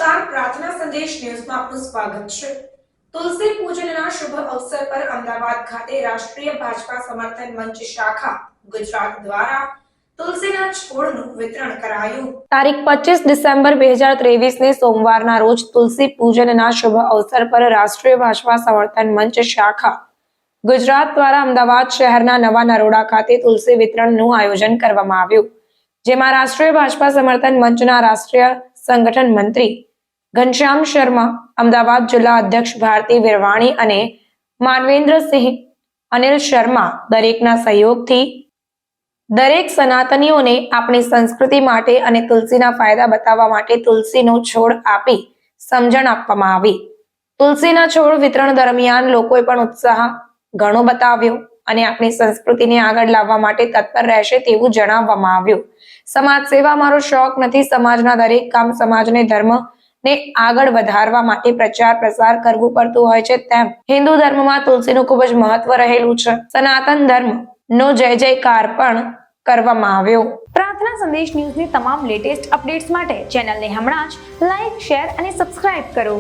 નમસ્કાર, પ્રાર્થના સંદેશ ન્યૂઝમાં આપનું સ્વાગત છે। તુલસી પૂજનના શુભ અવસર પર અમદાવાદ ખાતે રાષ્ટ્રીય ભાજપા સમર્થન મંચ શાખા ગુજરાત દ્વારા તુલસીના છોડનું વિતરણ કરાયું। તારીખ 25 ડિસેમ્બર 2023 ને સોમવારના રોજ તુલસી પૂજનના શુભ અવસર પર રાષ્ટ્રીય ભાજપા સમર્થન મંચ શાખા ગુજરાત દ્વારા અમદાવાદ શહેરના નવા નરોડા ખાતે તુલસી વિતરણનું આયોજન કરવામાં આવ્યું, જેમાં રાષ્ટ્રીય ભાજપા સમર્થન મંચના રાષ્ટ્રીય સંગઠન મંત્રી ઘનશ્યામ શર્મા, અમદાવાદ જિલ્લા અધ્યક્ષ ભારતી વિરવાણી અને માનવેન્દ્રસિંહ અનિલ શર્મા દરેકના સહયોગથી દરેક સનાતનીઓને આપણી સંસ્કૃતિ માટે અને તુલસીના ફાયદા બતાવવા માટે તુલસીનો છોડ આપી સમજણ આપવામાં આવી। તુલસીના છોડ વિતરણ દરમિયાન લોકોએ પણ ઉત્સાહ ઘણો બતાવ્યો અને આપણી સંસ્કૃતિને આગળ લાવવા માટે તત્પર રહેશે તેવું જણાવવામાં આવ્યું। સમાજ સેવા મારો શોખ નથી, સમાજના દરેક કામ સમાજને ધર્મને આગળ વધારવા માટે પ્રચાર પ્રસાર કરવું પડતું હોય છે, તેમ હિન્દુ ધર્મમાં તુલસીનું ખૂબ જ મહત્વ રહેલું છે। સનાતન ધર્મનો જય જયકાર પણ કરવામાં આવ્યો। પ્રાર્થના સંદેશ ન્યૂઝની તમામ લેટેસ્ટ અપડેટ્સ માટે ચેનલને હમણાં જ લાઈક, શેર અને સબસ્ક્રાઇબ કરો।